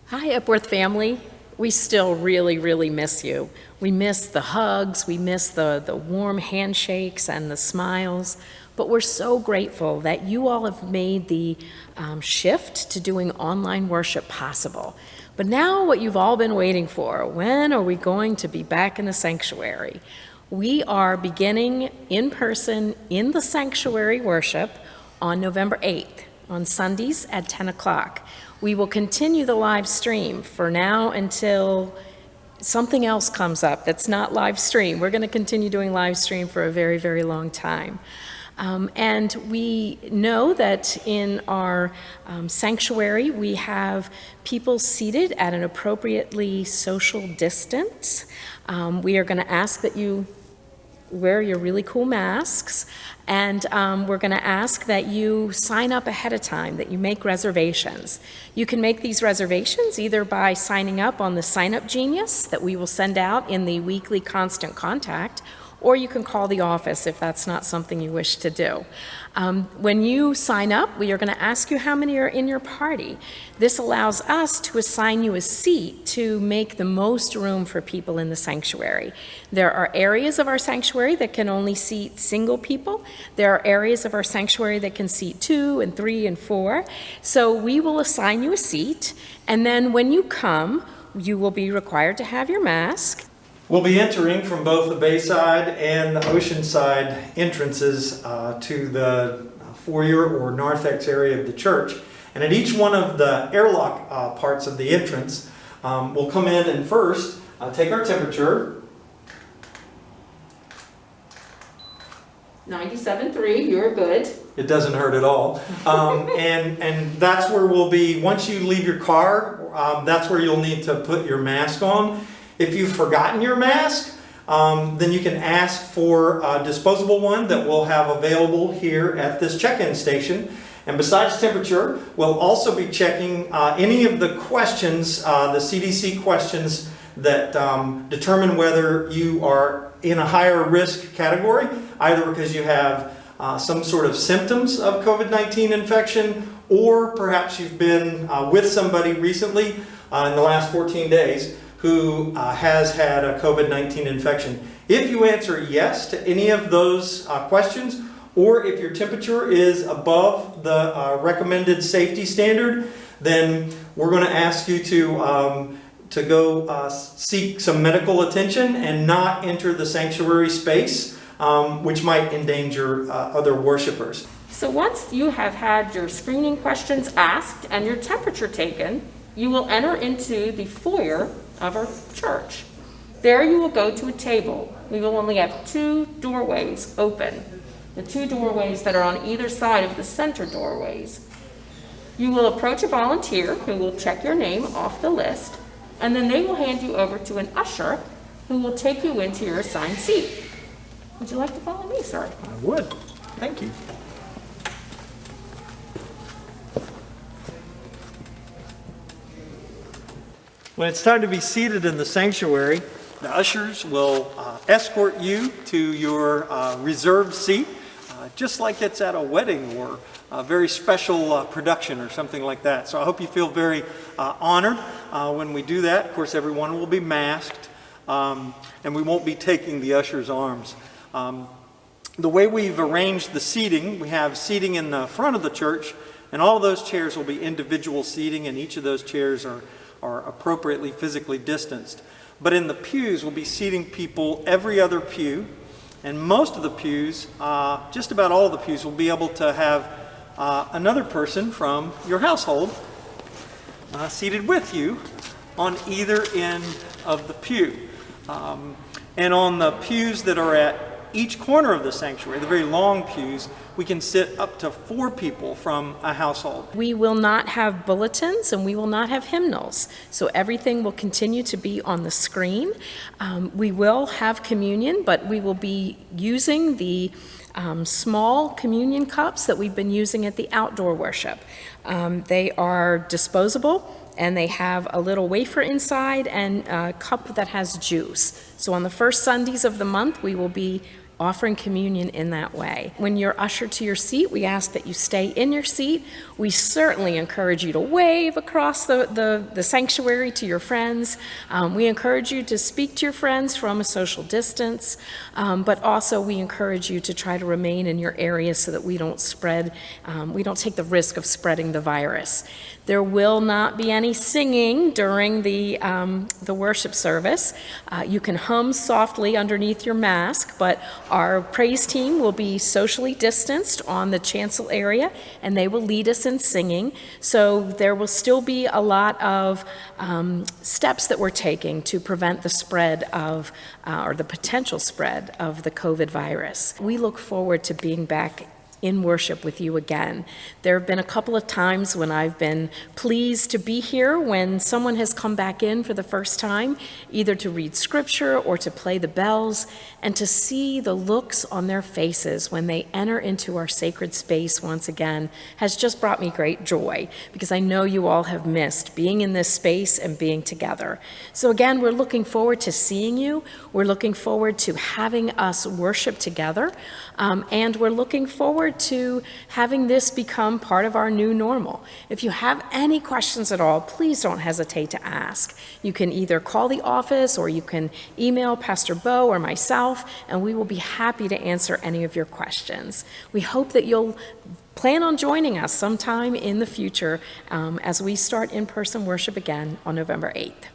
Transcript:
Hi, Epworth family. We still really miss you. We miss the hugs, we miss the warm handshakes and the smiles, but we're so grateful that you all have made the shift to doing online worship possible. But now what you've all been waiting for, when are we going to be back in the sanctuary? We are beginning in person in the sanctuary worship on November 8th, on Sundays at 10 o'clock. We will continue the live stream for now until something else comes up that's not live stream. We're going to continue doing live stream for a very long time. And we know that in our sanctuary, we have people seated at an appropriately social distance. We are going to ask that you wear your really cool masks, and we're going to ask that you sign up ahead of time, that you make reservations. You can make these reservations either by signing up on the Sign Up Genius that we will send out in the weekly constant contact, or you can call the office if that's not something you wish to do. When you sign up, we are going to ask you how many are in your party. This allows us to assign you a seat to make the most room for people in the sanctuary. There are areas of our sanctuary that can only seat single people. There are areas of our sanctuary that can seat 2 and 3 and 4. So we will assign you a seat, and then when you come, you will be required to have your mask. We'll be entering from both the Bayside and the Oceanside entrances to the foyer or narthex area of the church. And at each one of the airlock parts of the entrance, we'll come in and first take our temperature. 97.3, you're good. It doesn't hurt at all. And that's where we'll be, once you leave your car, that's where you'll need to put your mask on. If you've forgotten your mask, then you can ask for a disposable one that we'll have available here at this check-in station. And besides temperature, we'll also be checking any of the questions, the CDC questions that determine whether you are in a higher risk category, either because you have some sort of symptoms of COVID-19 infection, or perhaps you've been with somebody recently in the last 14 days who has had a COVID-19 infection. If you answer yes to any of those questions, or if your temperature is above the recommended safety standard, then we're going to ask you to go seek some medical attention and not enter the sanctuary space, which might endanger other worshipers. So once you have had your screening questions asked and your temperature taken, you will enter into the foyer of our church. There you will go to a table. We will only have 2 doorways open, the 2 doorways that are on either side of the center doorways. You will approach a volunteer who will check your name off the list, and then they will hand you over to an usher who will take you into your assigned seat. Would you like to follow me, sir? I would. Thank you. When it's time to be seated in the sanctuary, the ushers will escort you to your reserved seat, just like it's at a wedding or a very special production or something like that. So I hope you feel very honored when we do that. Of course, everyone will be masked, and we won't be taking the usher's arms. The way we've arranged the seating, we have seating in the front of the church, and all of those chairs will be individual seating, and each of those chairs are appropriately physically distanced. But in the pews, we'll be seating people every other pew, and most of the pews, just about all of the pews, will be able to have another person from your household seated with you on either end of the pew. And on the pews that are at each corner of the sanctuary, the very long pews, we can sit up to 4 people from a household. We will not have bulletins and we will not have hymnals, so everything will continue to be on the screen. We will have communion, but we will be using the small communion cups that we've been using at the outdoor worship. They are disposable, and they have a little wafer inside and a cup that has juice. So on the first Sundays of the month, we will be offering communion in that way. When you're ushered to your seat, we ask that you stay in your seat. We certainly encourage you to wave across the sanctuary to your friends. We encourage you to speak to your friends from a social distance, but also we encourage you to try to remain in your area so that we don't take the risk of spreading the virus. There will not be any singing during the worship service. You can hum softly underneath your mask, but our praise team will be socially distanced on the chancel area, and they will lead us in singing. So there will still be a lot of steps that we're taking to prevent the spread of, or the potential spread of the COVID virus. We look forward to being back in worship with you again. There have been a couple of times when I've been pleased to be here when someone has come back in for the first time, either to read scripture or to play the bells, and to see the looks on their faces when they enter into our sacred space once again has just brought me great joy, because I know you all have missed being in this space and being together. So again, we're looking forward to seeing you. We're looking forward to having us worship together, and we're looking forward to having this become part of our new normal. If you have any questions at all, please don't hesitate to ask. You can either call the office or you can email Pastor Bo or myself, and we will be happy to answer any of your questions. We hope that you'll plan on joining us sometime in the future as we start in-person worship again on November 8th.